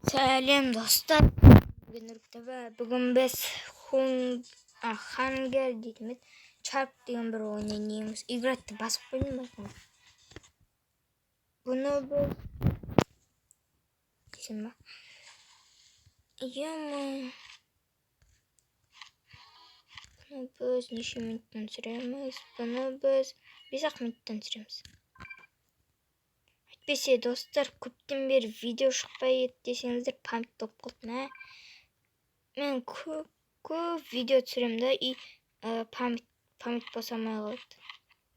Selam dostlar. Bugün biz Hunger dediğimiz çarp diyen bir oyun oynuyoruz. İgrat'ta basıp oynayalım. Bunu biz şimdi bunu biz neşe minuttan süremiz. Bunu biz 5 minuttan süremiz. Bitbese dostlar, köpten bir video çıkpay desеңіздер память топ қалды. Мен көп видео түсіремін да, память босамай қалады.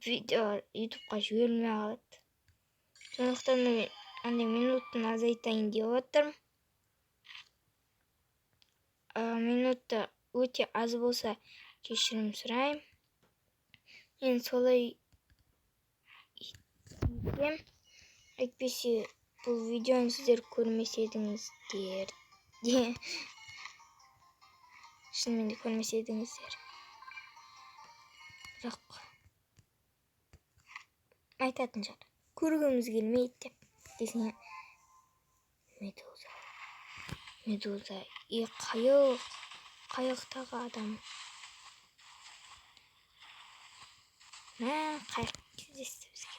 Видео ютубқа жіберілмей қалады. Сондықтан мен андай минуттан азайтайын деп отырмын. Минутта өте аз болса кешірім сұраймын. Мен солай етем. Әйтпесе бұл видеоны сіздер көрмеседіңіздер. Шынымен де көрмеседіңіздер. Жоқ. Айтатын жар. Көргіміз келмейді деп. Десіне Медуза. Қайықтағы адам. Қайық кездесті бізге.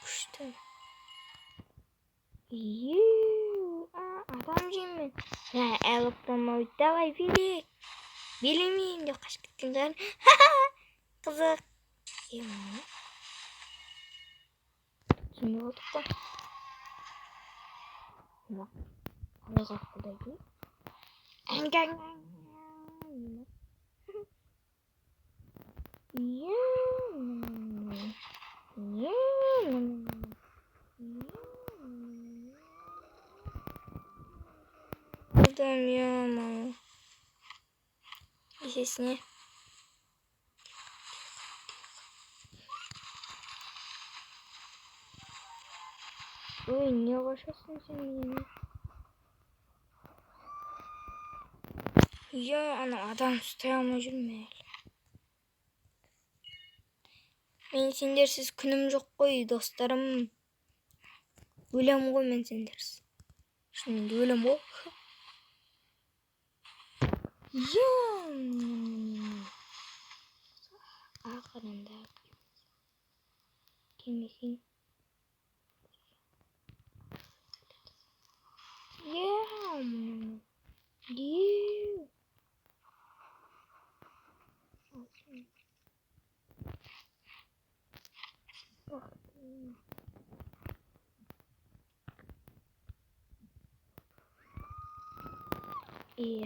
Күшті. Адам жеймін. Әліптамай, давай билейік. Билемейін деп қашып кеткен жар. Қызық. Şimdi olduk da. Bak. Alacak buradaki. Engel. Buradan yağma. Sesini. Ой, не başlasın sen yine. Ya ana adam tutayamay жүрме. Мен сендерсіз күнім жоқ қой, достарым. Өлем ғой мен сендерсіз. Шынымен де өлем ғой. Ақырында келмесең.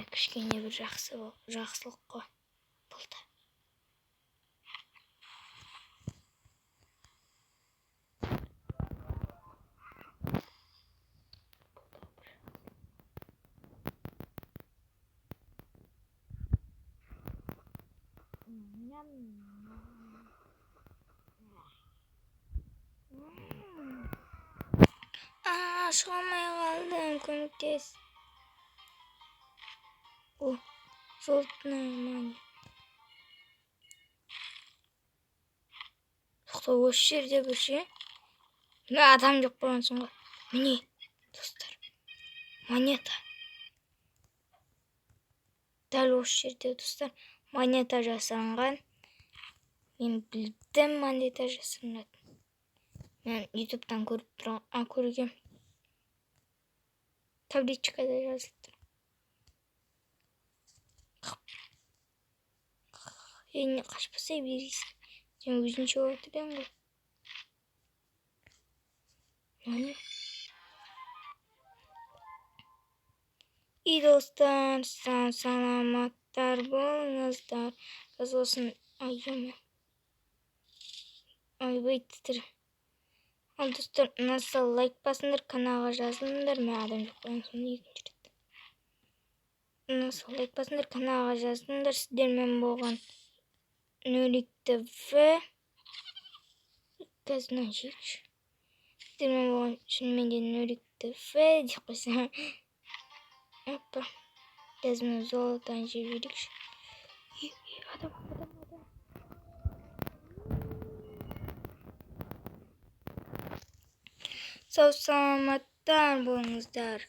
Кішкене бір жақсылық қой болды. Шығамай қалдым, көмектес. О, золотная мания. Тоқта, осы жерде бір ше. Адам жоқ болған соң ғой. Міне, достар. Монета. Дәл осы жерде, достар, монета жасанған. Мен білдім монета жасанатын. Мен ютубтан көргем. Табличкада жазылып тұр. Енді қашпаса бересің. Сен өзінше отырдың ғой. Міне. И достар, саламаттар болыңыздар. Жазылсын. Ой, бөйтті. Ал достар, насыл лайк басыңдар, каналға жазылыңдар. Мен адам жоқ қойын соны екінші рет. Насыл лайк басыңдар, каналға жазылыңдар. Сіздермен болған Нөлик ТВ. Қазына жейші. Сіздермен болған шынымен де Нөлик ТВ деп қойсам. Опа. Қазына золотан жеп жейші. Адам. Сау саламат сақтан болыңыздар.